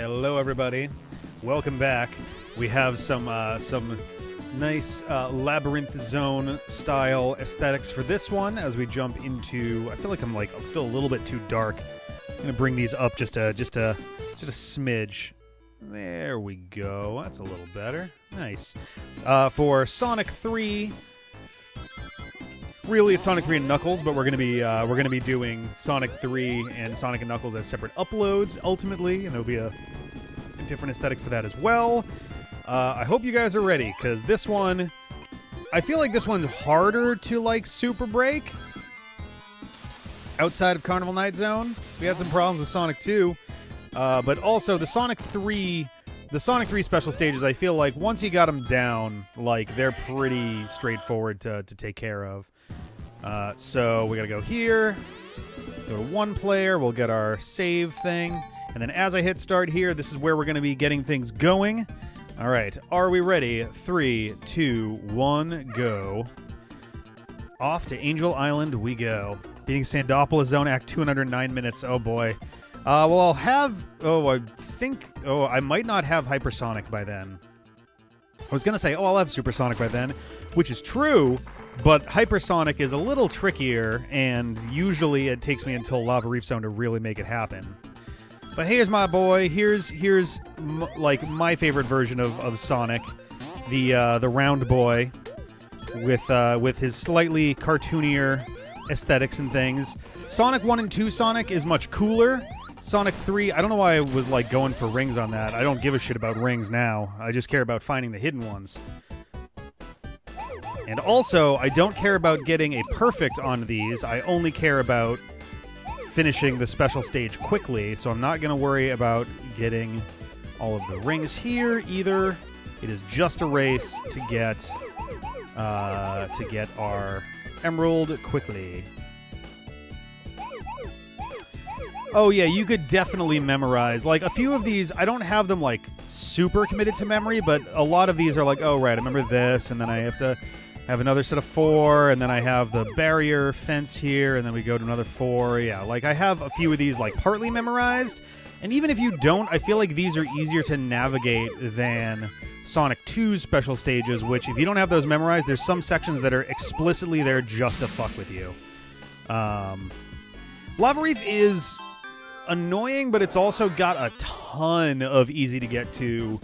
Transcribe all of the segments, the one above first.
Hello, everybody. Welcome back. We have some nice labyrinth zone style aesthetics for this one as we jump into. I feel like I'm still a little bit too dark. I'm gonna bring these up just a smidge. There we go. That's a little better. Nice. For Sonic 3. Really, it's Sonic 3 and Knuckles, but we're gonna be doing Sonic 3 and Sonic and Knuckles as separate uploads ultimately, and there'll be a different aesthetic for that as well. I hope you guys are ready, because this one, I feel like this one's harder to super break. Outside of Carnival Night Zone, we had some problems with Sonic 2, but also the Sonic 3 special stages. I feel like once you got them down, they're pretty straightforward to take care of. So we gotta go here, go to one player, we'll get our save thing, and then as I hit start here, this is where we're gonna be getting things going. All right, are we ready? 3, 2, 1, go. Off to Angel Island we go. Beating Sandopolis Zone, Act 209 minutes. Oh boy. Well, I'll have. I might not have Hypersonic by then. I was gonna say, I'll have Supersonic by then, which is true. But Hypersonic is a little trickier, and usually it takes me until Lava Reef Zone to really make it happen. But here's my boy. Here's my favorite version of Sonic, the round boy, with his slightly cartoonier aesthetics and things. Sonic 1 and 2 Sonic is much cooler. Sonic 3, I don't know why I was going for rings on that. I don't give a shit about rings now. I just care about finding the hidden ones. And also, I don't care about getting a perfect on these. I only care about finishing the special stage quickly, so I'm not going to worry about getting all of the rings here either. It is just a race to get our emerald quickly. Oh yeah, you could definitely memorize. A few of these, I don't have them super committed to memory, but a lot of these are oh right, I remember this, and then I have to have another set of 4, and then I have the barrier fence here, and then we go to another 4. Yeah, I have a few of these partly memorized, and even if you don't, I feel like these are easier to navigate than Sonic 2's special stages, which if you don't have those memorized, there's some sections that are explicitly there just to fuck with you. Lava Reef is annoying, but it's also got a ton of easy to get to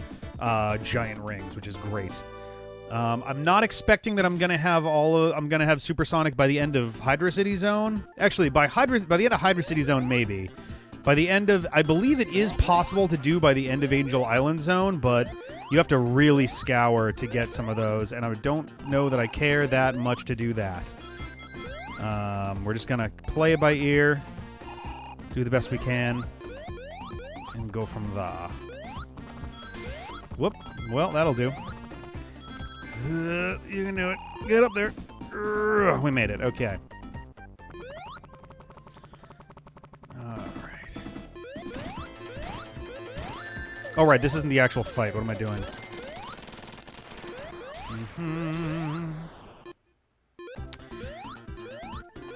giant rings, which is great. I'm not expecting that I'm gonna have Supersonic by the end of Hydrocity Zone. Actually, by the end of Hydrocity Zone, maybe. By the end of, I believe it is possible to do by the end of Angel Island Zone, but you have to really scour to get some of those, and I don't know that I care that much to do that. We're just gonna play it by ear, do the best we can, and go from there. Whoop. Well, that'll do. You can do it. Get up there. We made it. Okay. Alright. Alright, this isn't the actual fight. What am I doing?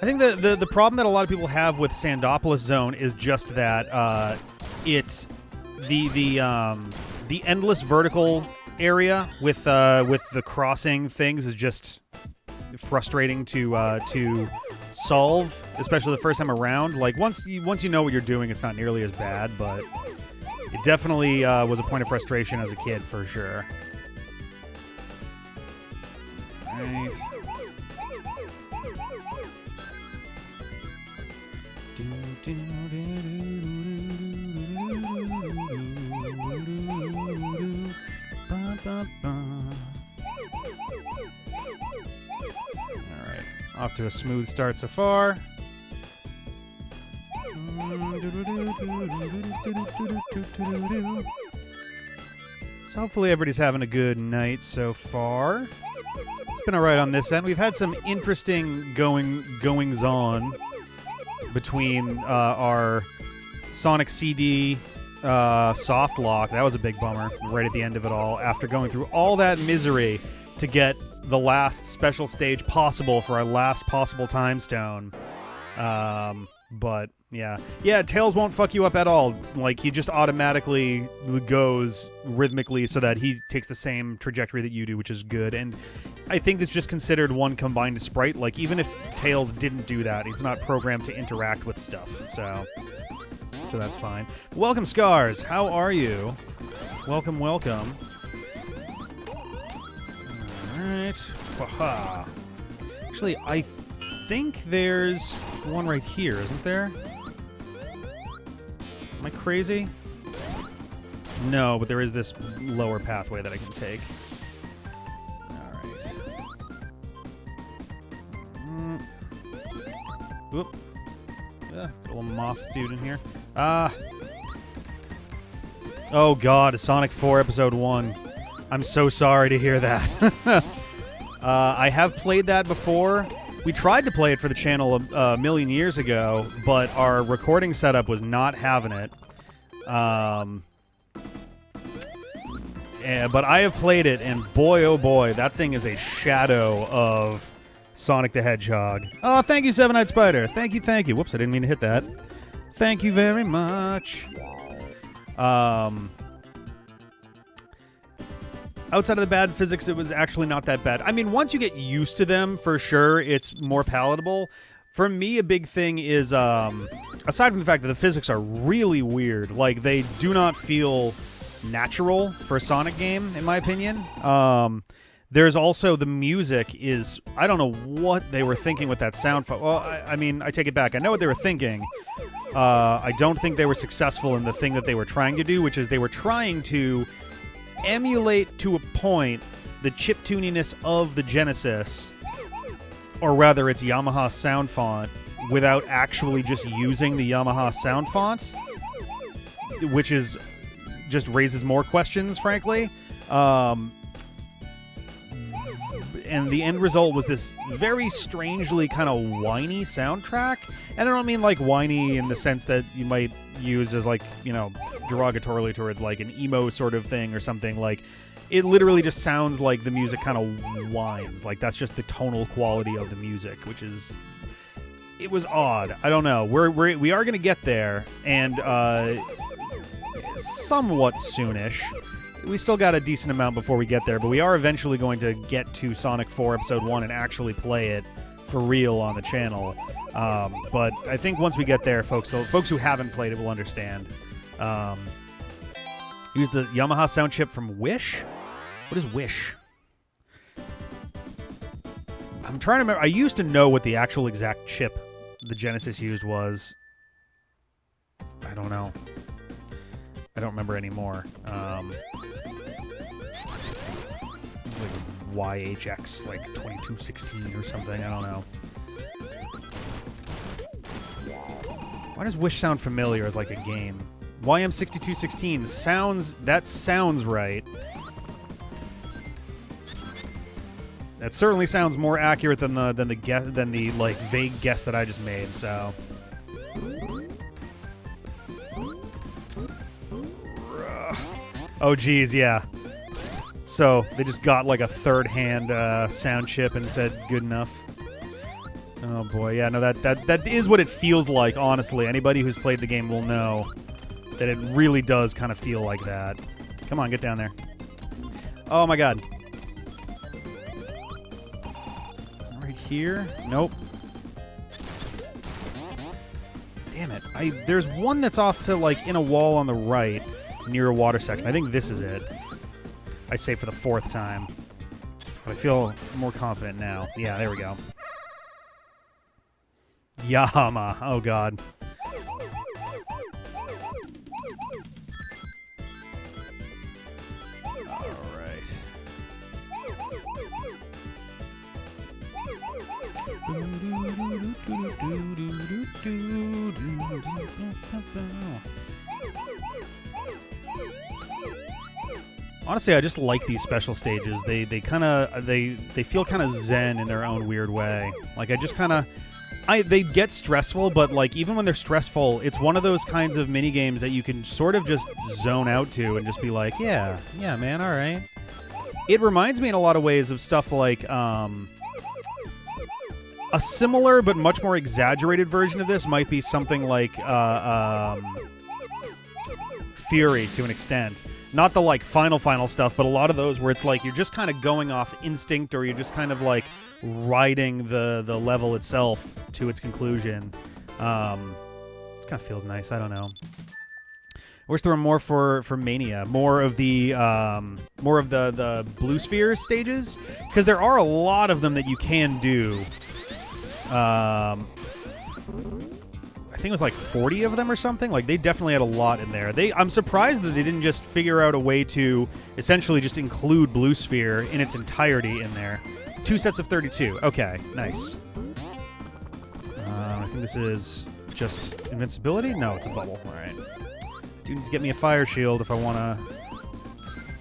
I think the problem that a lot of people have with Sandopolis Zone is just that the endless vertical area with the crossing things is just frustrating to solve, especially the first time around. Once you know what you're doing, it's not nearly as bad, but it definitely was a point of frustration as a kid for sure. Nice. Alright, off to a smooth start so far. So hopefully everybody's having a good night so far. It's been alright on this end. We've had some interesting goings-on between our Sonic CD soft lock. That was a big bummer right at the end of it all, after going through all that misery to get the last special stage possible for our last possible time stone. But yeah, Tails won't fuck you up at all. Like, he just automatically goes rhythmically so that he takes the same trajectory that you do, which is good. And I think it's just considered one combined sprite. Like, even if Tails didn't do that, it's not programmed to interact with stuff. So that's fine. Welcome, Scars. How are you? Welcome, welcome. All right. Haha. Actually, I think there's one right here, isn't there? Am I crazy? No, but there is this lower pathway that I can take. Alright. Whoop. Yeah, a little moth dude in here. Oh god, a Sonic 4 Episode 1. I'm so sorry to hear that. I have played that before. We tried to play it for the channel a million years ago, but our recording setup was not having it. But I have played it, and boy, oh boy, that thing is a shadow of Sonic the Hedgehog. Oh, thank you, Seven-Eyed Spider. Thank you, thank you. Whoops, I didn't mean to hit that. Thank you very much. Outside of the bad physics, it was actually not that bad. I mean, once you get used to them, for sure, it's more palatable. For me, a big thing is, aside from the fact that the physics are really weird, like, they do not feel natural for a Sonic game, in my opinion. There's also the music is, I don't know what they were thinking with that sound. Well, I mean, I take it back. I know what they were thinking. I don't think they were successful in the thing that they were trying to do, which is they were trying to emulate to a point the chiptuniness of the Genesis, or rather its Yamaha sound font, without actually just using the Yamaha sound font, which is just raises more questions, frankly. And the end result was this very strangely kind of whiny soundtrack. And I don't mean like whiny in the sense that you might use as like, you know, derogatorily towards like an emo sort of thing or something. Like, it literally just sounds like the music kind of whines. Like, that's just the tonal quality of the music, which is... It was odd. I don't know. We are going to get there, and somewhat soonish. We still got a decent amount before we get there, but we are eventually going to get to Sonic 4 Episode 1 and actually play it for real on the channel. But I think once we get there, folks who haven't played it will understand. Use the Yamaha sound chip from Wish? What is Wish? I'm trying to remember. I used to know what the actual exact chip the Genesis used was. I don't know. I don't remember anymore. Like YHX, like 2216 or something. I don't know. Why does Wish sound familiar as like a game? YM6216 sounds right. That certainly sounds more accurate than the like vague guess that I just made. So. Oh geez, yeah. So they just got like a third-hand sound chip and said good enough. Oh boy, yeah, no, that is what it feels like. Honestly, anybody who's played the game will know that it really does kind of feel like that. Come on, get down there. Oh my god. Is it right here? Nope. Damn it! There's one that's off to like in a wall on the right. Near a water section. I think this is it. I say for the 4th time. But I feel more confident now. Yeah, there we go. Yama. Oh, God. Alright. Honestly, I just like these special stages. They feel kind of zen in their own weird way. Like, I just kind of... They get stressful, but, like, even when they're stressful, it's one of those kinds of mini-games that you can sort of just zone out to and just be like, yeah, man, all right. It reminds me in a lot of ways of stuff like, A similar but much more exaggerated version of this might be something like Fury to an extent. Not the like final stuff, but a lot of those where it's like you're just kind of going off instinct, or you're just kind of like riding the level itself to its conclusion. It kind of feels nice. I don't know. I wish there were more for Mania, more of the blue sphere stages, because there are a lot of them that you can do. I think it was like 40 of them or something. Like, they definitely had a lot in there. I'm surprised that they didn't just figure out a way to essentially just include blue sphere in its entirety in there. 2 sets of 32. Okay, nice. I think this is just invincibility? No, it's a bubble. All right. Do need to get me a fire shield if I want to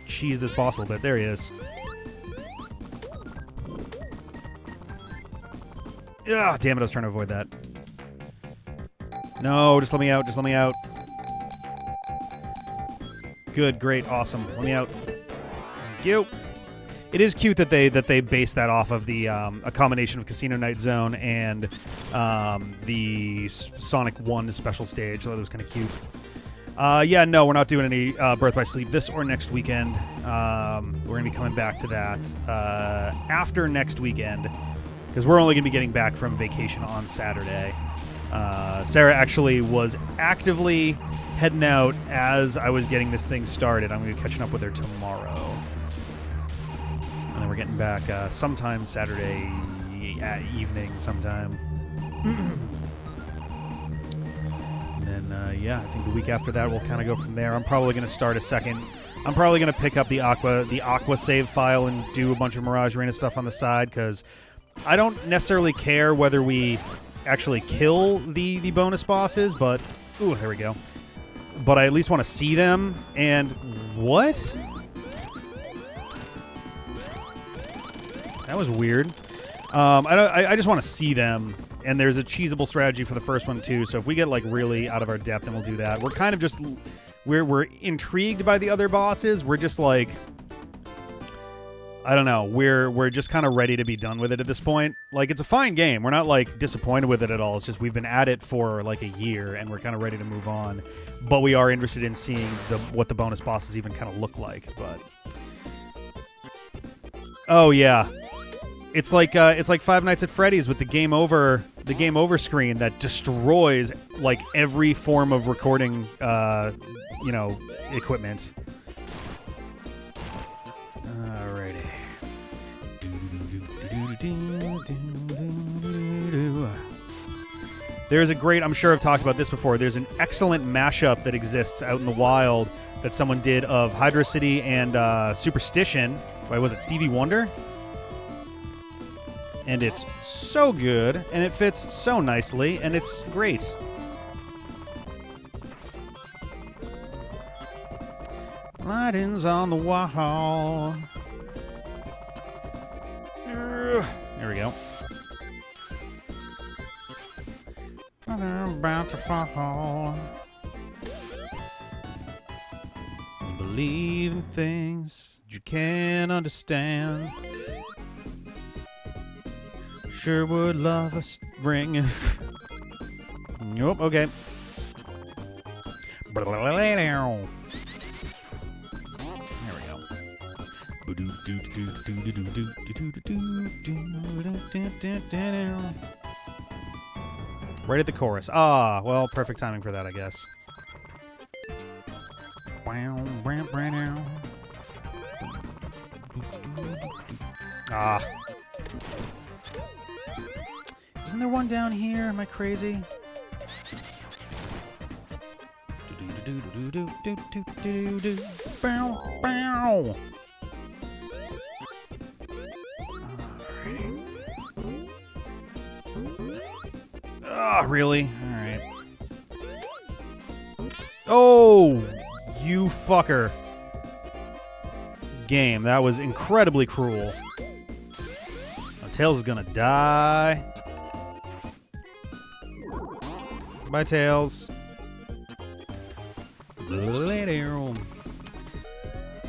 cheese this boss a little bit. There he is. Ah, damn it, I was trying to avoid that. No, just let me out. Just let me out. Good, great, awesome. Let me out. Thank you. It is cute that they base that off of the a combination of Casino Night Zone and the Sonic 1 special stage. So that was kind of cute. Yeah, no, we're not doing any Birth by Sleep this or next weekend. We're going to be coming back to that after next weekend, because we're only going to be getting back from vacation on Saturday. Sarah actually was actively heading out as I was getting this thing started. I'm going to be catching up with her tomorrow. And then we're getting back sometime Saturday evening sometime. And then, yeah, I think the week after that we'll kind of go from there. I'm probably going to start a second. I'm probably going to pick up the Aqua save file and do a bunch of Mirage Arena stuff on the side, because I don't necessarily care whether we actually kill the bonus bosses, but... Ooh, there we go. But I at least want to see them, and... What? That was weird. I just want to see them, and there's a cheesable strategy for the first one, too, so if we get, like, really out of our depth, then we'll do that. We're kind of just... We're intrigued by the other bosses. We're just, like... I don't know. We're just kind of ready to be done with it at this point. Like, it's a fine game. We're not, like, disappointed with it at all. It's just we've been at it for, like, a year, and we're kind of ready to move on. But we are interested in seeing what the bonus bosses even kind of look like. But oh, yeah. It's like Five Nights at Freddy's with the game over screen that destroys, like, every form of recording, equipment. Alrighty. There's a great, I'm sure I've talked about this before, there's an excellent mashup that exists out in the wild that someone did of Hydrocity and Superstition. Why was it Stevie Wonder? And it's so good, and it fits so nicely, and it's great. Lightings on the wall. There we go. They're about to fall. You believe in things that you can't understand. Sure would love a spring. Nope, okay. There we go. Right at the chorus. Ah, well, perfect timing for that, I guess. Ah. Isn't there one down here? Am I crazy? Bow. Ah, really? Alright. Oh, you fucker. Game. That was incredibly cruel. Now, Tails is gonna die. Bye, Tails.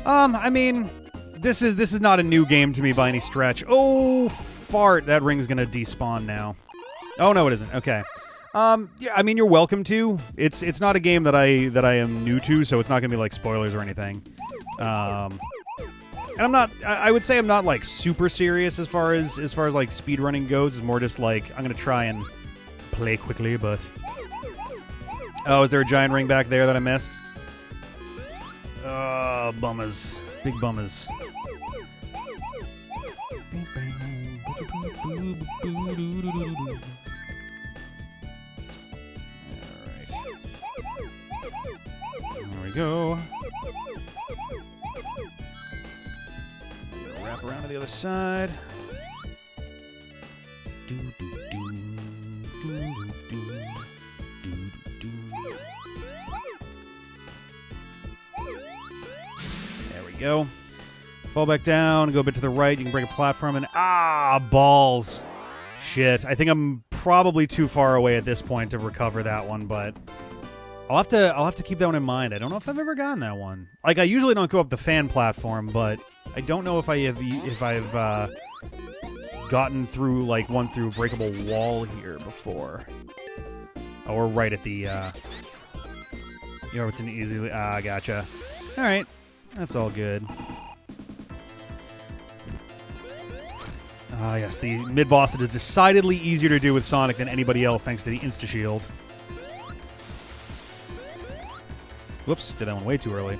I mean, this is not a new game to me by any stretch. Oh, fart, that ring's gonna despawn now. Oh no, it isn't. Okay. Yeah, I mean, you're welcome to. It's not a game that I am new to, so it's not gonna be like spoilers or anything. And I'm not. I would say I'm not like super serious as far as like speedrunning goes. It's more just like I'm gonna try and play quickly. But oh, is there a giant ring back there that I missed? Bummers, big bummers. There we go. Wrap around to the other side. There we go. Fall back down, go a bit to the right. You can break a platform and balls. Shit. I think I'm probably too far away at this point to recover that one, but I'll have to keep that one in mind. I don't know if I've ever gotten that one. Like, I usually don't go up the fan platform, but I don't know if I've gotten through like ones through a breakable wall here before. Oh, we're right at the it's an easy gotcha. All right. That's all good. Yes, the mid-boss is decidedly easier to do with Sonic than anybody else thanks to the Insta-Shield. Whoops, did that one way too early.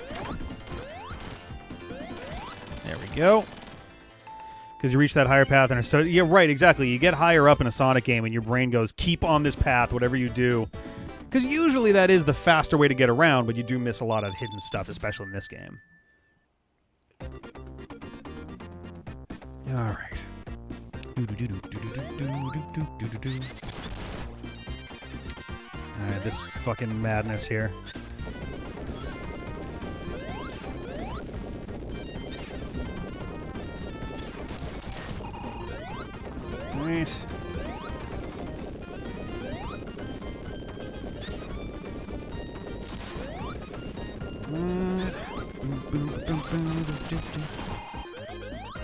There we go. Because you reach that higher path, and so yeah, right, exactly. You get higher up in a Sonic game, and your brain goes, keep on this path, whatever you do. Because usually that is the faster way to get around, but you do miss a lot of hidden stuff, especially in this game. All right. Alright, this fucking madness here. Alright.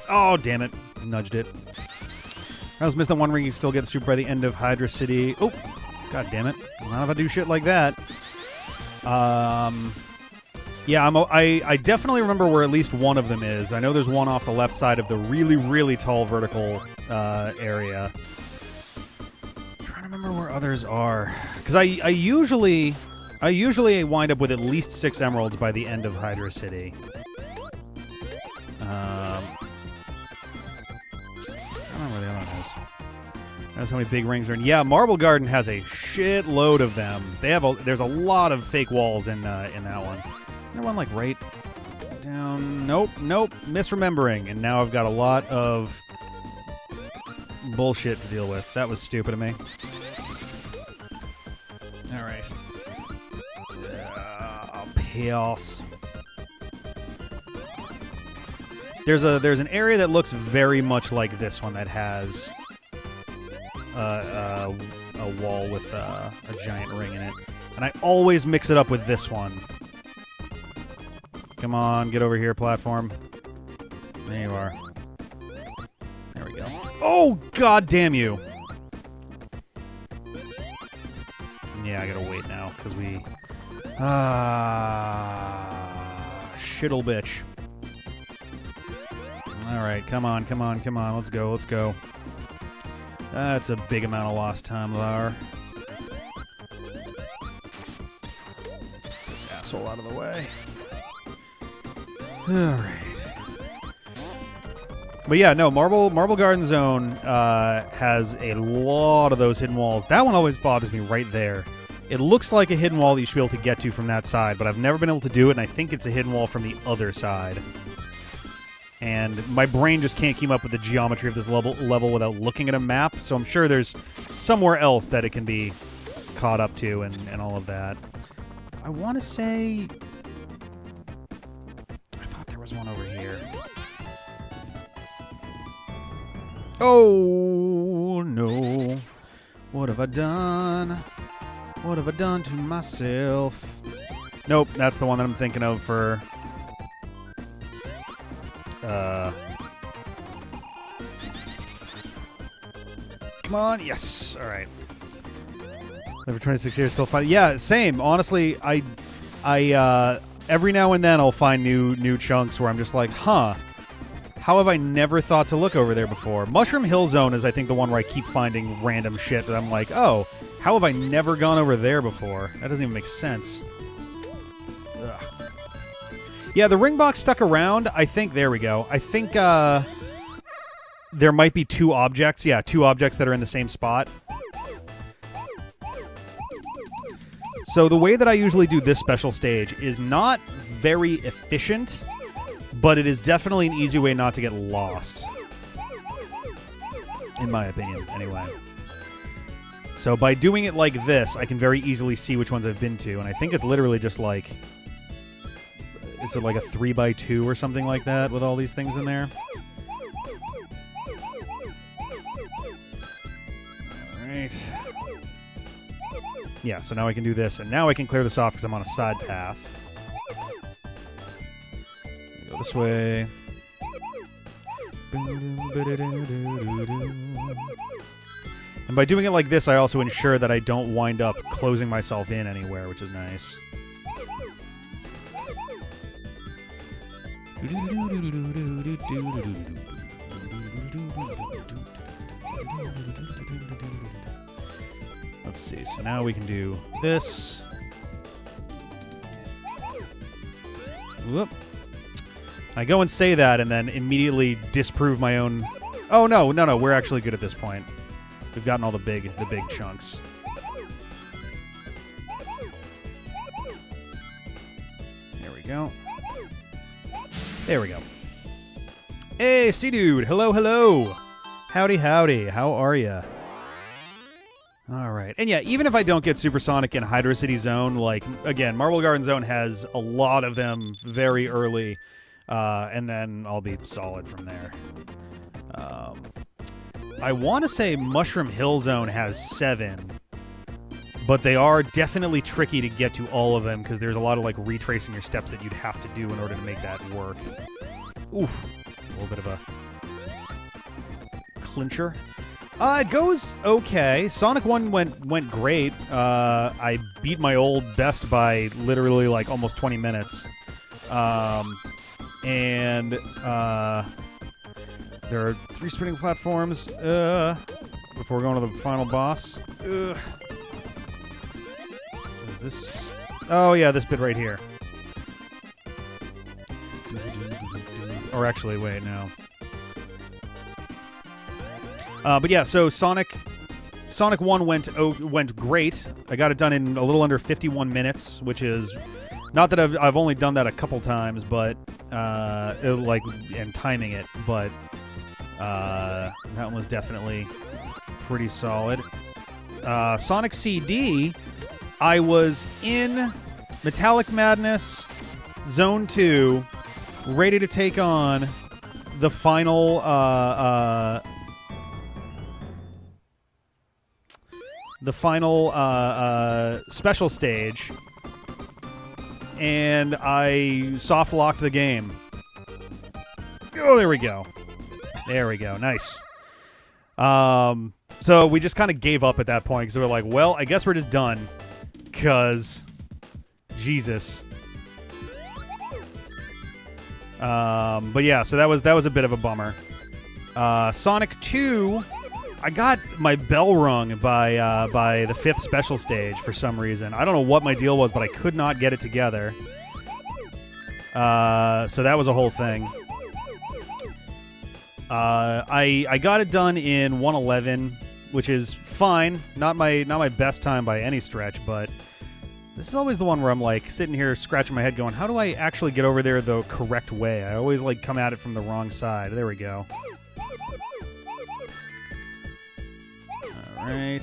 Oh, damn it. Nudged it. I was missing the one ring you still get super by the end of Hydrocity. Oh, god damn it. Not if I do shit like that. Yeah, I definitely remember where at least one of them is. I know there's one off the left side of the really, really tall vertical area. I'm trying to remember where others are. Because I usually wind up with at least 6 emeralds by the end of Hydrocity. I don't know where the other one is. That's how many big rings are in. Yeah, Marble Garden has a shitload of them. There's a lot of fake walls in that one. Isn't there one like right down? Nope. Misremembering. And now I've got a lot of bullshit to deal with. That was stupid of me. All right. Chaos. There's an area that looks very much like this one that has a wall with a giant ring in it, and I always mix it up with this one. Come on, get over here, platform. There you are. There we go. Oh, god damn you! Yeah, I gotta wait now because we shittle bitch. Alright, come on, let's go. That's a big amount of lost time, Lar. This asshole out of the way. Alright. But yeah, no, Marble Garden Zone has a lot of those hidden walls. That one always bothers me right there. It looks like a hidden wall that you should be able to get to from that side, but I've never been able to do it, and I think it's a hidden wall from the other side. And my brain just can't keep up with the geometry of this level without looking at a map, so I'm sure there's somewhere else that it can be caught up to and all of that. I want to say... I thought there was one over here. Oh, no. What have I done? What have I done to myself? Nope, that's the one that I'm thinking of for... Come on. Yes. All right. Over 26 years, still fighting. Yeah, same. Honestly, I every now and then I'll find new chunks where I'm just like, huh, how have I never thought to look over there before? Mushroom Hill Zone is, I think, the one where I keep finding random shit that I'm like, oh, how have I never gone over there before? That doesn't even make sense. Ugh. Yeah, the ring box stuck around. I think, there we go. I think there might be 2 objects. Yeah, 2 objects that are in the same spot. So the way that I usually do this special stage is not very efficient, but it is definitely an easy way not to get lost. In my opinion, anyway. So by doing it like this, I can very easily see which ones I've been to, and I think it's literally just like... Is it like a 3x2 or something like that with all these things in there? Alright. Yeah, so now I can do this, and now I can clear this off because I'm on a side path. Go this way. And by doing it like this, I also ensure that I don't wind up closing myself in anywhere, which is nice. Let's see, so now we can do this. Whoop. I go and say that and then immediately disprove my own... Oh, no, we're actually good at this point. We've gotten all the big chunks. There we go. There we go. Hey, C-Dude! Hello, hello! Howdy, howdy. How are ya? All right. And yeah, even if I don't get Supersonic in Hydrocity Zone, like, again, Marble Garden Zone has a lot of them very early, and then I'll be solid from there. I want to say Mushroom Hill Zone has 7, but they are definitely tricky to get to all of them because there's a lot of, like, retracing your steps that you'd have to do in order to make that work. Oof. A little bit of a clincher. It goes okay. Sonic 1 went great. I beat my old best by literally like almost 20 minutes. And there are 3 spinning platforms before going to the final boss. Is this... Oh yeah, this bit right here. Or actually, wait, no. But yeah, so Sonic 1 went great. I got it done in a little under 51 minutes, which is not that I've only done that a couple times, but and timing it, but that one was definitely pretty solid. Sonic CD, I was in Metallic Madness Zone 2, ready to take on the final special stage, and I soft locked the game. Oh, there we go. There we go. Nice. So we just kind of gave up at that point because we were like, well, I guess we're just done. Because, Jesus. But yeah, so that was a bit of a bummer. Sonic 2, I got my bell rung by the 5th special stage for some reason. I don't know what my deal was, but I could not get it together. So that was a whole thing. I got it done in 1:11, which is fine. Not my best time by any stretch, but this is always the one where I'm like sitting here scratching my head going, how do I actually get over there the correct way? I always like come at it from the wrong side. There we go. All right.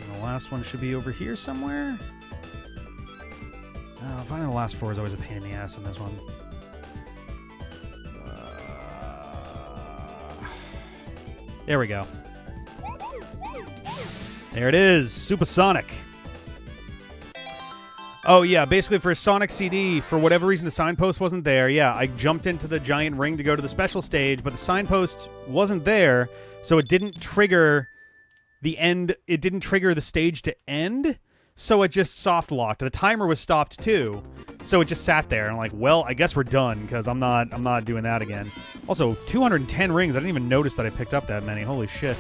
And the last one should be over here somewhere. Finding the last 4 is always a pain in the ass in this one. There we go. There it is, Supersonic. Oh, yeah, basically for Sonic CD, for whatever reason the signpost wasn't there. Yeah, I jumped into the giant ring to go to the special stage, but the signpost wasn't there, so it didn't trigger the end. It didn't trigger the stage to end, so it just soft locked. The timer was stopped too, so it just sat there. And I'm like, well, I guess we're done because I'm not doing that again. Also, 210 rings. I didn't even notice that I picked up that many. Holy shit.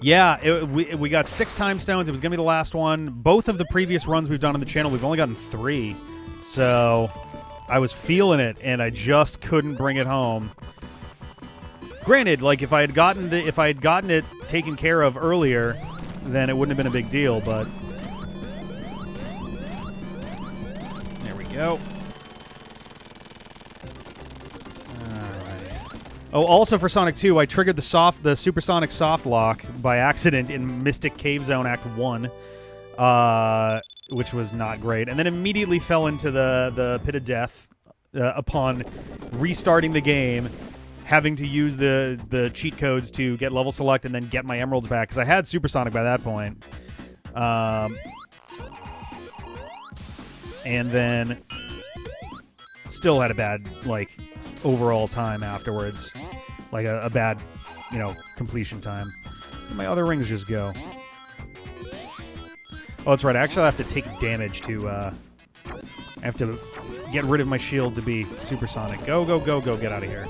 Yeah, we got 6 time stones. It was going to be the last one. Both of the previous runs we've done on the channel, we've only gotten 3. So I was feeling it, and I just couldn't bring it home. Granted, like if I had gotten it taken care of earlier, then it wouldn't have been a big deal, but there we go. Oh, also for Sonic 2, I triggered the Supersonic soft lock by accident in Mystic Cave Zone Act 1, which was not great, and then immediately fell into the pit of death upon restarting the game, having to use the cheat codes to get level select and then get my emeralds back, because I had Supersonic by that point. And then still had a bad, like, overall time afterwards. Like a bad, completion time. Where'd my other rings just go? Oh, that's right. Actually, I have to take damage to, I have to get rid of my shield to be supersonic. Go, go, go, go. Get out of here.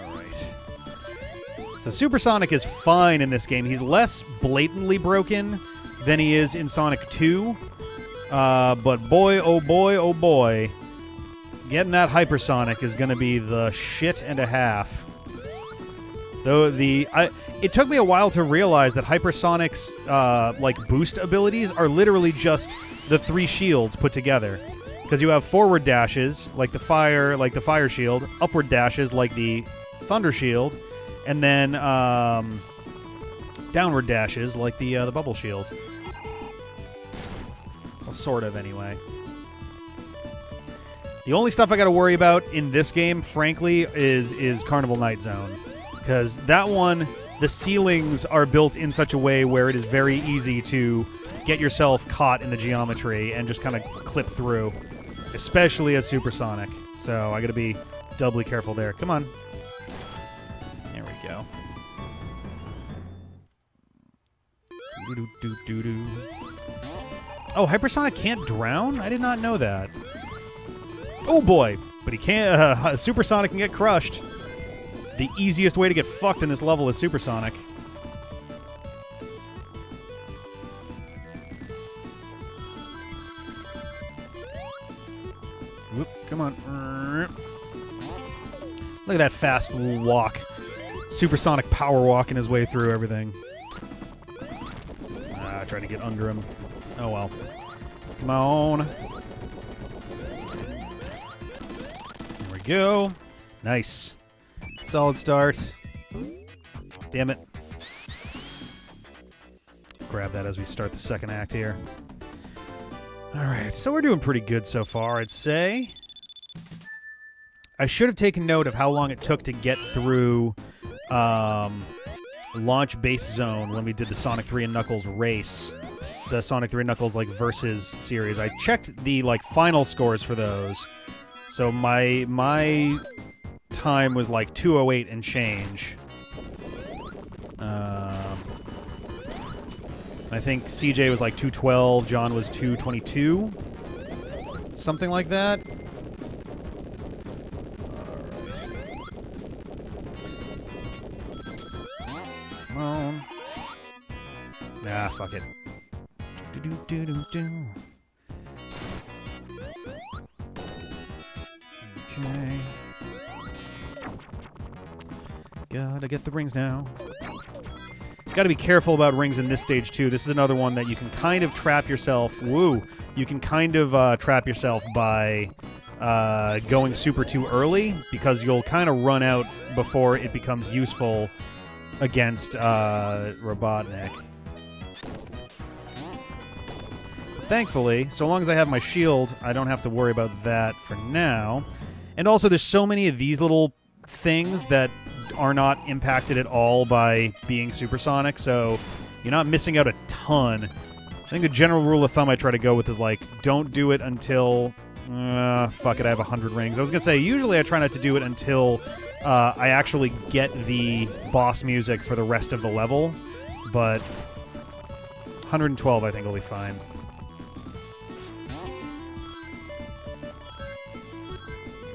Alright. So Supersonic is fine in this game. He's less blatantly broken than he is in Sonic 2. But boy, oh boy, oh boy, getting that hypersonic is going to be the shit and a half. Though it took me a while to realize that hypersonic's like boost abilities are literally just the 3 shields put together. Because you have forward dashes like the fire shield, upward dashes like the thunder shield, and then downward dashes like the bubble shield. Well, sort of, anyway. The only stuff I got to worry about in this game, frankly, is Carnival Night Zone. Because that one, the ceilings are built in such a way where it is very easy to get yourself caught in the geometry and just kind of clip through. Especially as Supersonic. So I got to be doubly careful there. Come on. There we go. Doo-doo-doo-doo-doo. Oh, Hypersonic can't drown? I did not know that. Oh boy, but he can't. Supersonic can get crushed. The easiest way to get fucked in this level is Supersonic. Whoop, come on. Look at that fast walk. Supersonic power walking his way through everything. Trying to get under him. Oh well. Come on. There we go. Nice. Solid start. Damn it. Grab that as we start the second act here. Alright, so we're doing pretty good so far, I'd say. I should have taken note of how long it took to get through Launch Base Zone when we did the Sonic 3 and Knuckles race. The Sonic 3 and Knuckles versus series. I checked the final scores for those. So my time was 2:08 and change. I think CJ was 2:12, John was 2:22. Something like that. Come on. Nah, fuck it. Okay. Gotta get the rings now. Gotta be careful about rings in this stage, too. This is another one that you can kind of trap yourself. Woo! You can kind of trap yourself by going super too early, because you'll kind of run out before it becomes useful against Robotnik. Thankfully, so long as I have my shield, I don't have to worry about that for now. And also, there's so many of these little things that are not impacted at all by being supersonic, so you're not missing out a ton. I think the general rule of thumb I try to go with is, like, don't do it until... fuck it, I have 100 rings. I was going to say, usually I try not to do it until I actually get the boss music for the rest of the level, but 112 I think will be fine.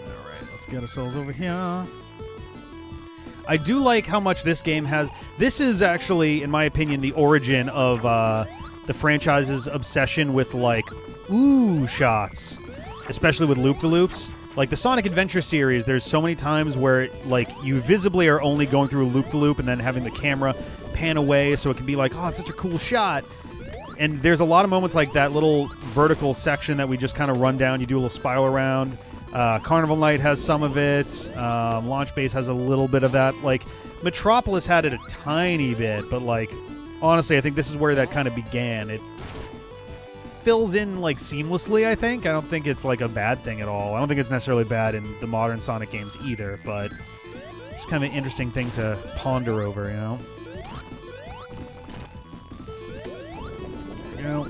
Alright, let's get ourselves over here. I do like how much this game has... This is actually, in my opinion, the origin of the franchise's obsession with, like, ooh shots. Especially with loop-de-loops. Like, the Sonic Adventure series, there's so many times where, like, you visibly are only going through a loop-de-loop and then having the camera pan away so it can be like, oh, it's such a cool shot. And there's a lot of moments like that little vertical section that we just kind of run down. You do a little spiral around. Carnival Night has some of it. Launch Base has a little bit of that. Like, Metropolis had it a tiny bit, but, like, honestly, I think this is where that kind of began. It fills in, like, seamlessly, I think. I don't think it's, like, a bad thing at all. I don't think it's necessarily bad in the modern Sonic games either, but it's kind of an interesting thing to ponder over, you know? There we go.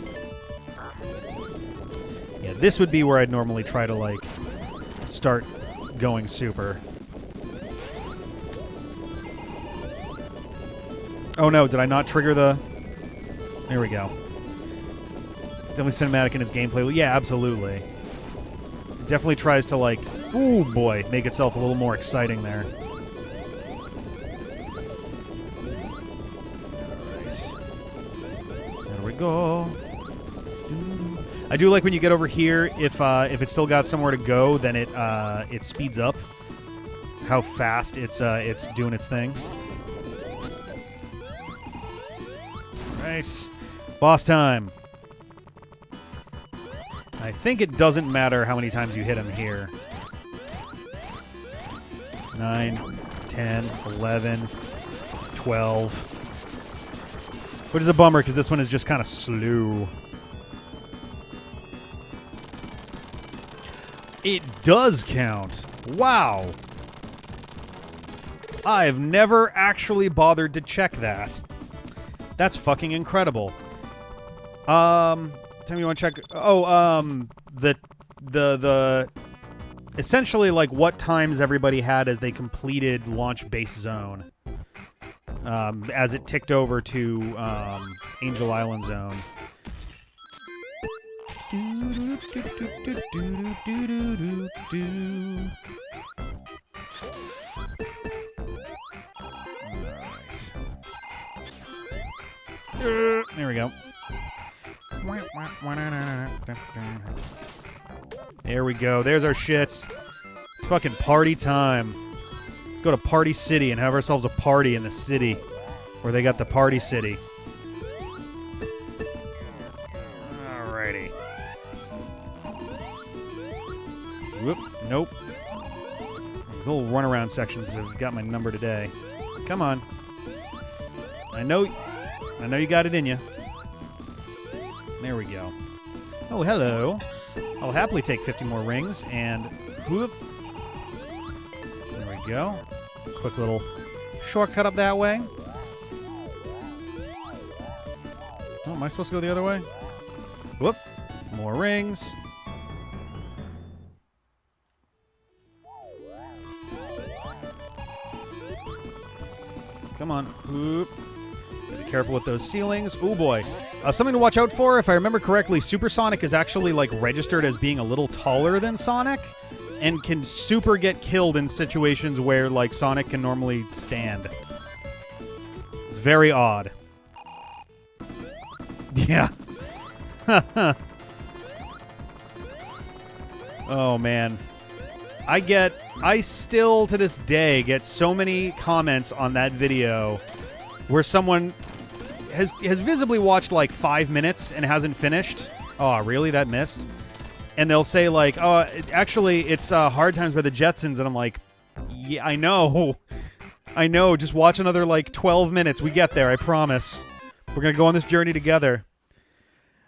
Yeah, this would be where I'd normally try to, like, start going super. Oh no, did I not trigger the... There we go. Definitely cinematic in its gameplay. Yeah, absolutely. It definitely tries to, like, ooh boy, make itself a little more exciting there. Alright. There we go. I do like when you get over here, if it's still got somewhere to go, then it speeds up how fast it's doing its thing. Nice. Boss time. I think it doesn't matter how many times you hit him here. 9, 10, 11, 12. Which is a bummer, because this one is just kind of slow. It does count. Wow. I've never actually bothered to check that. That's fucking incredible. Tell me you want to check... Oh, the essentially, like, what times everybody had as they completed Launch Base Zone. As it ticked over to Angel Island Zone. There we go. There we go. There's our shits. It's fucking party time. Let's go to Party City and have ourselves a party in the city where they got the Party City. Alrighty. Whoop. Nope. These little runaround sections have got my number today. Come on. I know you got it in you. There we go. Oh, hello. I'll happily take 50 more rings, and whoop. There we go. Quick little shortcut up that way. Oh, am I supposed to go the other way? Whoop. More rings. Come on. Whoop. Be careful with those ceilings. Oh boy. Something to watch out for. If I remember correctly, Supersonic is actually, like, registered as being a little taller than Sonic and can super get killed in situations where, like, Sonic can normally stand. It's very odd. Yeah. Oh, man. I still, to this day, get so many comments on that video where someone has visibly watched, like, 5 minutes and hasn't finished. Oh, really? That missed? And they'll say, like, oh, actually, it's Hard Times by the Jetsons. And I'm like, yeah, I know. I know. Just watch another, like, 12 minutes. We get there, I promise. We're going to go on this journey together.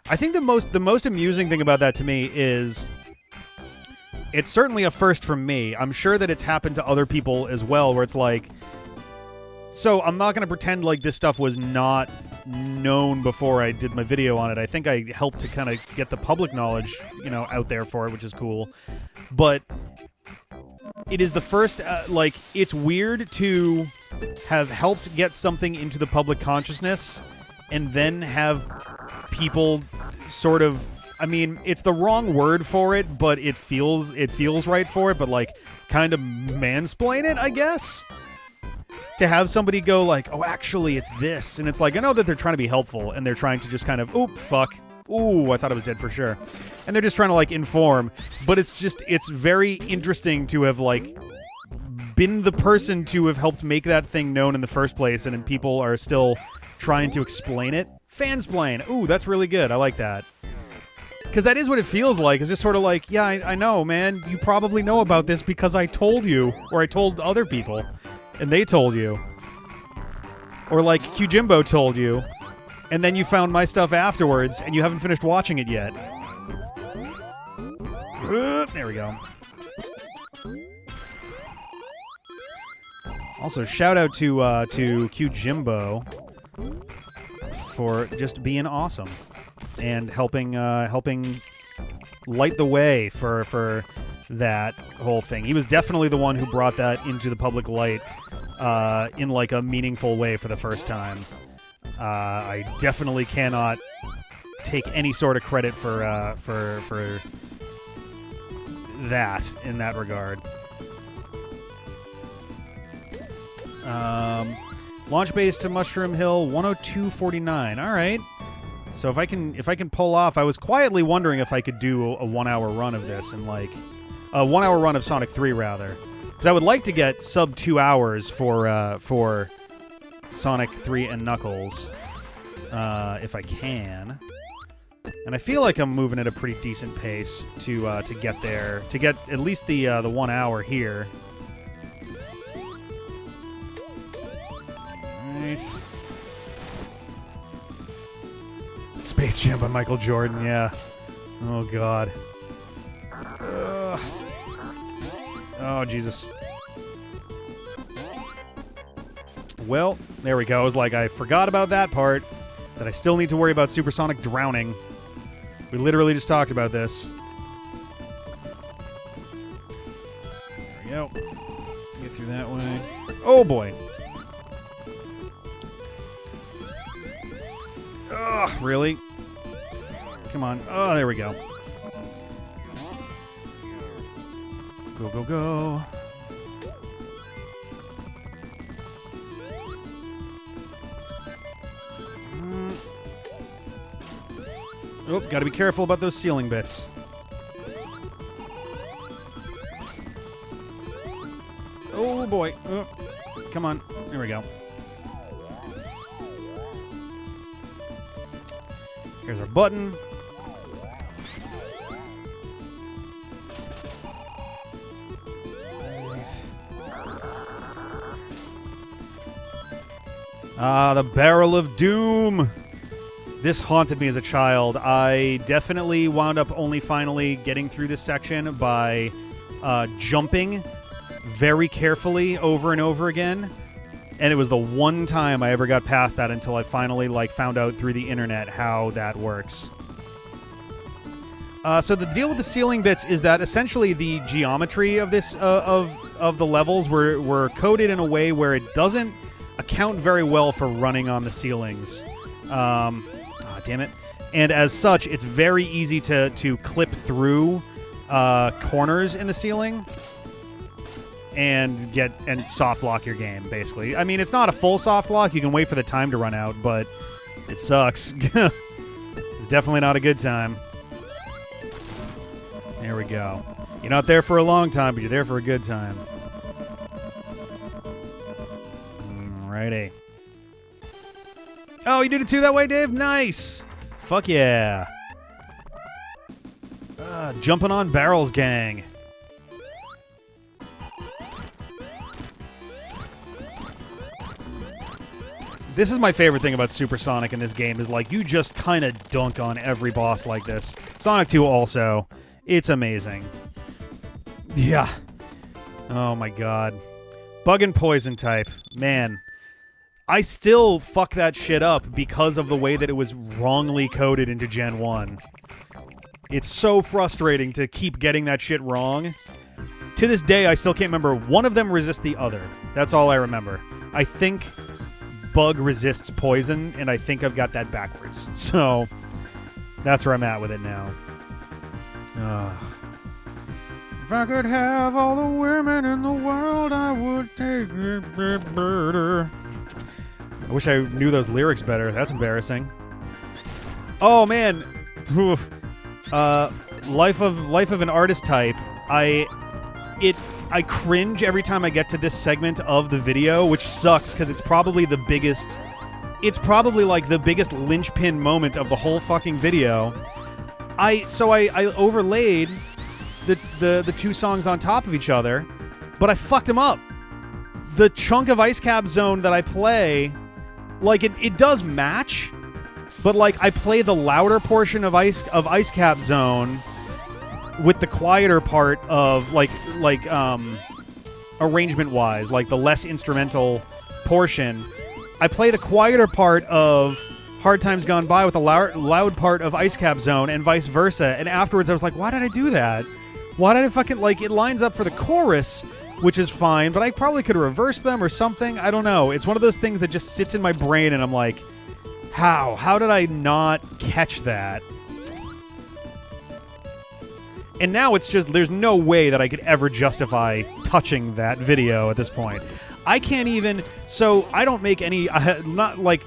I think the most amusing thing about that to me is it's certainly a first for me. I'm sure that it's happened to other people as well, where it's like, So I'm not going to pretend like this stuff was not known before I did my video on it. I think I helped to kind of get the public knowledge, you know, out there for it, which is cool. But it is the first, like, it's weird to have helped get something into the public consciousness and then have people sort of, I mean, it's the wrong word for it, but it feels right for it, but, like, kind of mansplain it, I guess? To have somebody go like, oh, actually, it's this. And it's like, I know that they're trying to be helpful, and they're trying to just kind of, oop, fuck. Ooh, I thought I was dead for sure. And they're just trying to, like, inform. But it's just, it's very interesting to have, like, been the person to have helped make that thing known in the first place, and then people are still trying to explain it. Fansplain. Ooh, that's really good. I like that. Because that is what it feels like. It's just sort of like, yeah, I know, man. You probably know about this because I told you, or I told other people. And they told you. Or like Qjimbo told you. And then you found my stuff afterwards, and you haven't finished watching it yet. There we go. Also, shout out to Qjimbo for just being awesome. And helping light the way for that whole thing. He was definitely the one who brought that into the public light in like a meaningful way for the first time. I definitely cannot take any sort of credit for that in that regard. Launch base to Mushroom Hill 102.49. All right. So if I can pull off, I was quietly wondering if I could do a 1 hour run of this and like a 1 hour run of Sonic 3 rather, because I would like to get sub 2 hours for Sonic 3 and Knuckles, if I can. And I feel like I'm moving at a pretty decent pace to get there, to get at least the 1 hour here. Nice. Space Jam by Michael Jordan, yeah. Oh, God. Oh, Jesus. Well, there we go. I was like, I forgot about that part, that I still need to worry about supersonic drowning. We literally just talked about this. There we go. Get through that way. Oh, boy. Ugh, really? Come on. Oh, there we go. Go, go, go. Oh, gotta be careful about those ceiling bits. Oh, boy. Oh, come on. There we go. Here's our button. Ah, the Barrel of Doom. This haunted me as a child. I definitely wound up only finally getting through this section by jumping very carefully over and over again. And it was the one time I ever got past that until I finally like found out through the internet how that works. So the deal with the ceiling bits is that essentially the geometry of this of the levels were coded in a way where it doesn't account very well for running on the ceilings. Damn it. And as such, it's very easy to clip through corners in the ceiling and soft lock your game, basically. I mean, it's not a full soft lock. You can wait for the time to run out, but it sucks. It's definitely not a good time. There we go. You're not there for a long time, but you're there for a good time. Alrighty. Oh, you did it too that way, Dave? Nice! Fuck yeah. Jumping on barrels, gang. This is my favorite thing about Supersonic in this game, is like you just kind of dunk on every boss like this. Sonic 2 also. It's amazing. Yeah. Oh my god. Bug and poison type. Man. I still fuck that shit up because of the way that it was wrongly coded into Gen 1. It's so frustrating to keep getting that shit wrong. To this day, I still can't remember. One of them resists the other. That's all I remember. I think Bug resists poison, and I think I've got that backwards. So, that's where I'm at with it now. If I could have all the women in the world, I would take it. I wish I knew those lyrics better. That's embarrassing. Oh, man. Oof. Life of an artist type. I cringe every time I get to this segment of the video, which sucks because it's probably the biggest. It's probably like the biggest linchpin moment of the whole fucking video. I overlaid the two songs on top of each other, but I fucked them up. The chunk of Ice Cap Zone that I play, like it does match, but like I play the louder portion of Ice Cap Zone with the quieter part of like arrangement wise, like the less instrumental portion. I play the quieter part of Hard Times Gone By with the loud part of Ice Cap Zone, and vice versa. And afterwards I was like, why did I do that? Why did I fucking, like, it lines up for the chorus, which is fine, but I probably could have reversed them or something. I don't know. It's one of those things that just sits in my brain, and I'm like, how? How did I not catch that? And now it's just, there's no way that I could ever justify touching that video at this point. I can't even, so I don't make any, not like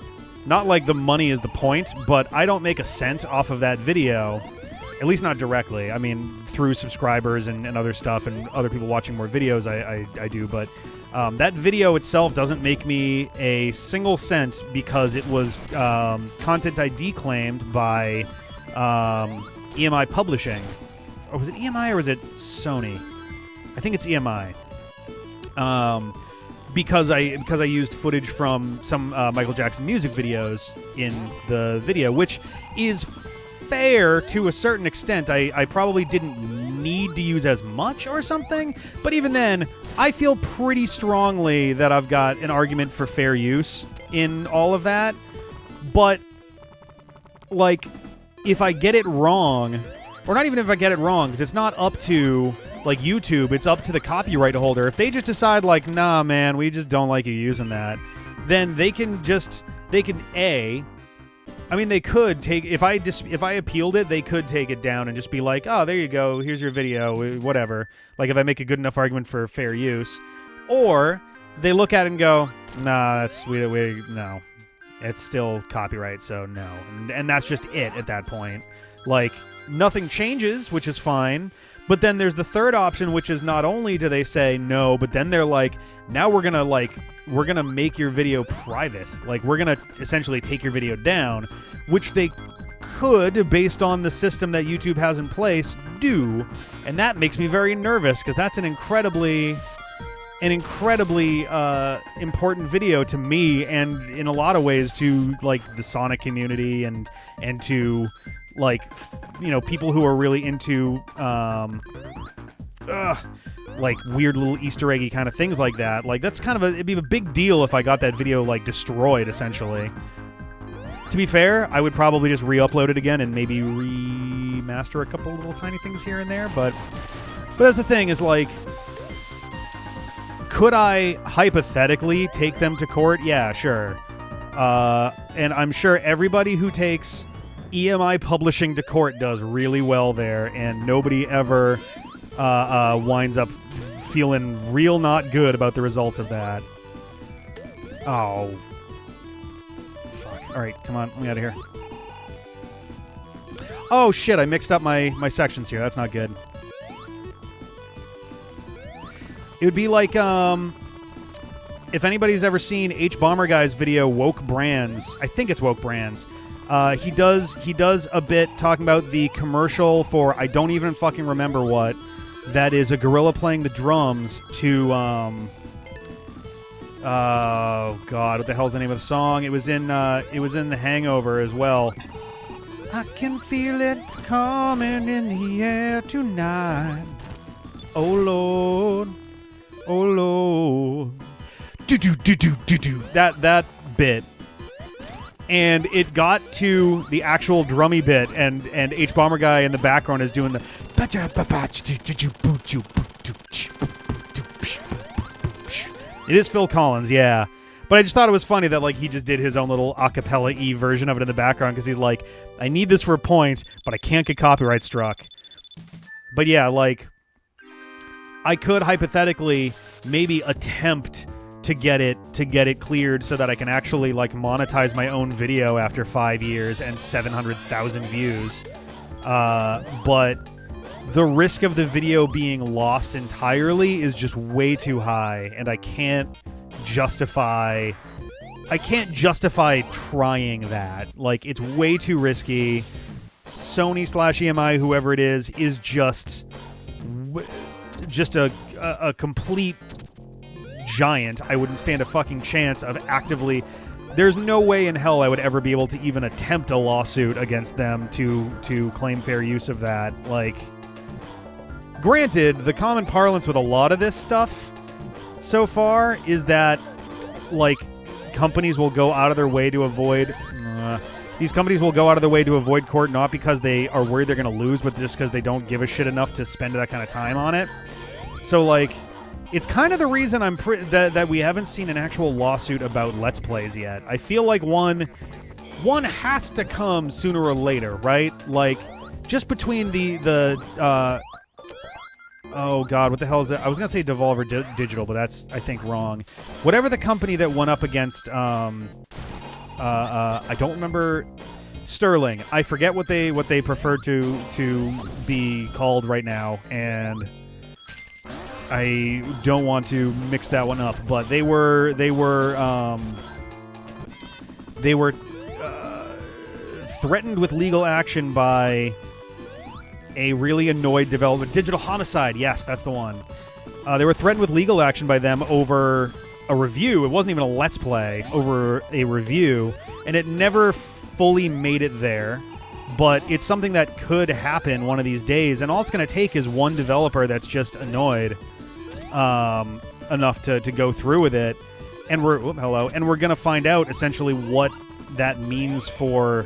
the money is the point, but I don't make a cent off of that video. At least not directly. I mean, through subscribers and other stuff and other people watching more videos, I do. But that video itself doesn't make me a single cent because it was content ID claimed by EMI Publishing. Or was it EMI or was it Sony? I think it's EMI. Because I used footage from some Michael Jackson music videos in the video, which is fair to a certain extent. I probably didn't need to use as much or something, but even then, I feel pretty strongly that I've got an argument for fair use in all of that. But, like, if I get it wrong, or not even if I get it wrong, because it's not up to, like, YouTube, it's up to the copyright holder. If they just decide, like, nah, man, we just don't like you using that, then they can I mean, they could take, if I appealed it, they could take it down and just be like, oh, there you go, here's your video, whatever. Like, if I make a good enough argument for fair use. Or they look at it and go, nah, no. It's still copyright, so no. And that's just it at that point. Like, nothing changes, which is fine. But then there's the third option, which is not only do they say no, but then they're like, now we're gonna make your video private. Like, we're gonna essentially take your video down, which they could, based on the system that YouTube has in place, do. And that makes me very nervous, because that's an incredibly important video to me, and in a lot of ways to, like, the Sonic community and to, like, people who are really into like weird little Easter eggy kind of things like that. Like, that's kind of it'd be a big deal if I got that video, like, destroyed, essentially. To be fair, I would probably just re-upload it again and maybe remaster a couple little tiny things here and there, but that's the thing, is, like, could I hypothetically take them to court? Yeah, sure. And I'm sure everybody who takes EMI Publishing to court does really well there, and nobody ever winds up feeling real not good about the results of that. Oh. Fuck. Alright, come on, let me out of here. Oh, shit, I mixed up my sections here. That's not good. It would be like, if anybody's ever seen H Bomber Guy's video, Woke Brands. I think it's Woke Brands. He does a bit talking about the commercial for, I don't even fucking remember what, that is a gorilla playing the drums to, oh god, what the hell's the name of the song? It was in The Hangover as well. I can feel it coming in the air tonight. Oh Lord, oh Lord. Do-do-do-do-do-do. That bit, and it got to the actual drummy bit, and H-Bomber Guy in the background is doing the... It is Phil Collins, yeah. But I just thought it was funny that, like, he just did his own little a cappella-y version of it in the background, because he's like, I need this for a point, but I can't get copyright struck. But yeah, like, I could hypothetically maybe attempt to get it cleared so that I can actually, like, monetize my own video after 5 years and 700,000 views. But the risk of the video being lost entirely is just way too high, and I can't justify trying that. Like, it's way too risky. Sony/EMI, whoever it is just a complete giant. I wouldn't stand a fucking chance of actively... There's no way in hell I would ever be able to even attempt a lawsuit against them to claim fair use of that. Like, granted, the common parlance with a lot of this stuff so far is that, like, companies will go out of their way to avoid... these companies will go out of their way to avoid court, not because they are worried they're going to lose, but just because they don't give a shit enough to spend that kind of time on it. So, like, it's kind of the reason I'm that we haven't seen an actual lawsuit about Let's Plays yet. I feel like one has to come sooner or later, right? Like, just between the oh god, what the hell is that? I was gonna say Devolver Digital, but that's, I think, wrong. Whatever the company that went up against I don't remember, Sterling. I forget what they prefer to be called right now, and I don't want to mix that one up. But they were threatened with legal action by a really annoyed developer. Digital Homicide, yes, that's the one. They were threatened with legal action by them over a review. It wasn't even a Let's Play, over a review, and it never fully made it there. But it's something that could happen one of these days, and all it's going to take is one developer that's just annoyed enough to go through with it, and we're going to find out essentially what that means for,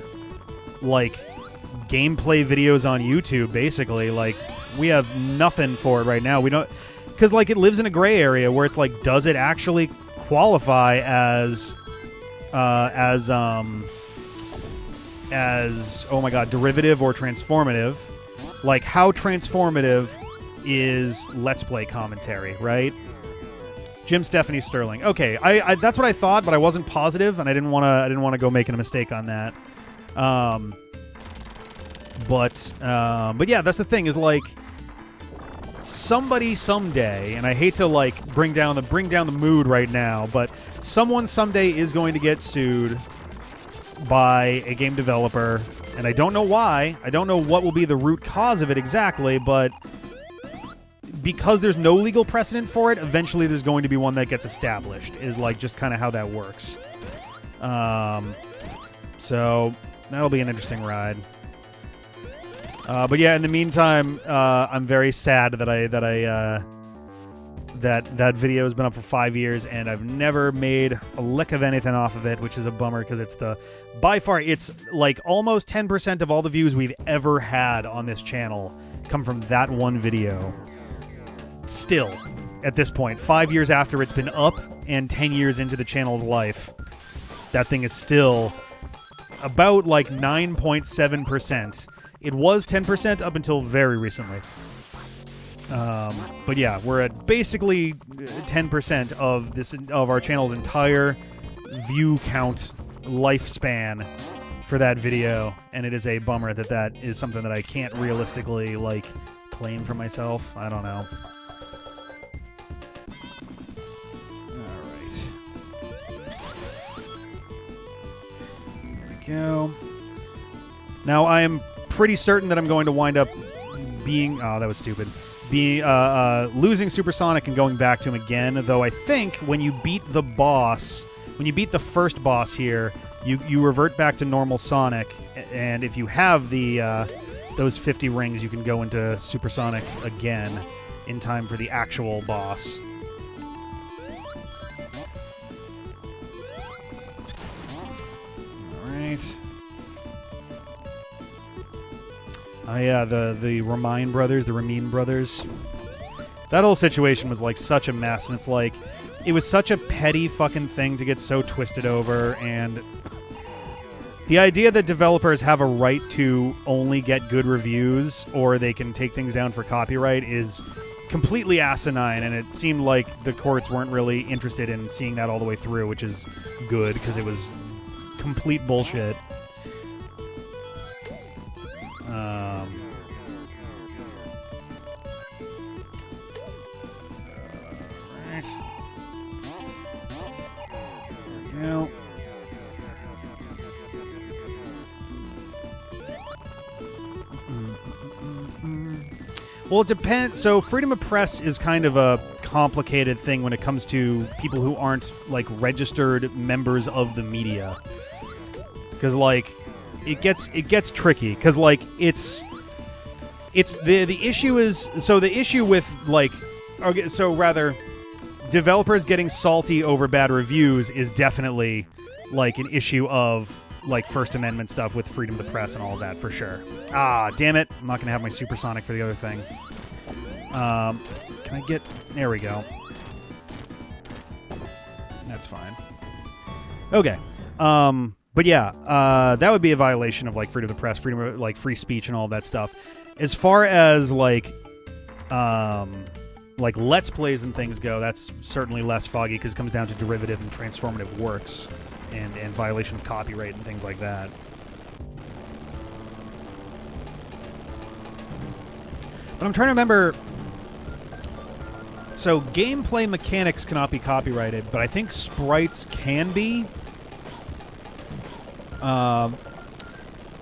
like, gameplay videos on YouTube. Basically, like, we have nothing for it right now. We don't, because, like, it lives in a gray area where it's like, does it actually qualify as oh my god, derivative or transformative? Like, how transformative is Let's Play commentary, right? Jim, Stephanie, Sterling. Okay, I that's what I thought, but I wasn't positive, and I didn't want to go making a mistake on that. But yeah, that's the thing, is, like, somebody someday, and I hate to, like, bring down the mood right now, but someone someday is going to get sued by a game developer, and I don't know why. I don't know what will be the root cause of it exactly, but because there's no legal precedent for it, eventually there's going to be one that gets established, is, like, just kind of how that works. So that'll be an interesting ride. But yeah, in the meantime, I'm very sad that that video has been up for 5 years, and I've never made a lick of anything off of it, which is a bummer, because it's by far, it's like almost 10% of all the views we've ever had on this channel come from that one video. Still, at this point, 5 years after it's been up and 10 years into the channel's life, that thing is still about, like, 9.7%. It was 10% up until very recently. But yeah, we're at basically 10% of our channel's entire view count lifespan for that video, and it is a bummer that is something that I can't realistically, like, claim for myself. I don't know. All right. There we go. Now, I am pretty certain that I'm going to wind up being... Oh, that was stupid. Losing Supersonic and going back to him again, though I think when you beat the boss... When you beat the first boss here, you revert back to normal Sonic, and if you have those 50 rings, you can go into Supersonic again in time for the actual boss. right. Oh yeah, the Ramine brothers, the Ramin brothers. That whole situation was like such a mess, and it's like it was such a petty fucking thing to get so twisted over, and the idea that developers have a right to only get good reviews or they can take things down for copyright is completely asinine, and it seemed like the courts weren't really interested in seeing that all the way through, which is good because it was complete bullshit. Right. There we go. Well, it depends. So freedom of press is kind of a complicated thing when it comes to people who aren't, like, registered members of the media. Because, like, it gets tricky. Because, like, it's the issue is... So the issue with, like... Okay, so rather, developers getting salty over bad reviews is definitely, like, an issue of... like First Amendment stuff with freedom of the press and all of that, for sure. Ah, damn it. I'm not going to have my supersonic for the other thing. Can I get... There we go. That's fine. Okay. But yeah, that would be a violation of, like, freedom of the press, freedom of, like, free speech and all of that stuff. As far as, like Let's Plays and things go, that's certainly less foggy because it comes down to derivative and transformative works. And violation of copyright and things like that. But I'm trying to remember... So, gameplay mechanics cannot be copyrighted, but I think sprites can be.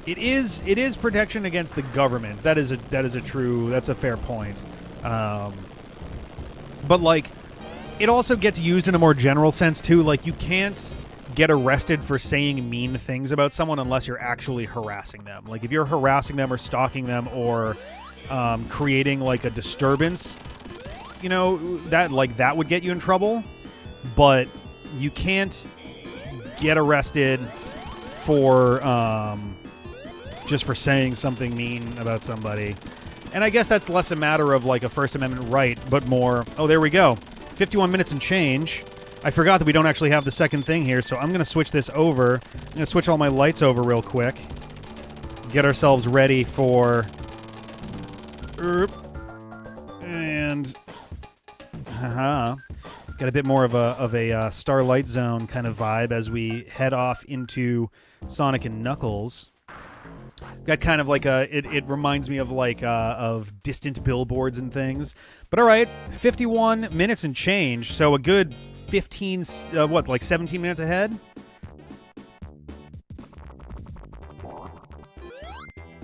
It is protection against the government. That's a fair point. But, like, it also gets used in a more general sense, too. Like, you can't get arrested for saying mean things about someone unless you're actually harassing them. Like, if you're harassing them or stalking them or creating, like, a disturbance, you know, that would get you in trouble. But you can't get arrested for just for saying something mean about somebody. And I guess that's less a matter of, like, a First Amendment right, but more... Oh, there we go. 51 minutes and change. I forgot that we don't actually have the second thing here, so I'm going to switch this over. I'm going to switch all my lights over real quick. Get ourselves ready for... And... Haha. Got a bit more of a Starlight Zone kind of vibe as we head off into Sonic and Knuckles. Got kind of like a... It reminds me of, like, of distant billboards and things. But all right, 51 minutes and change, so a good... 15, like 17 minutes ahead?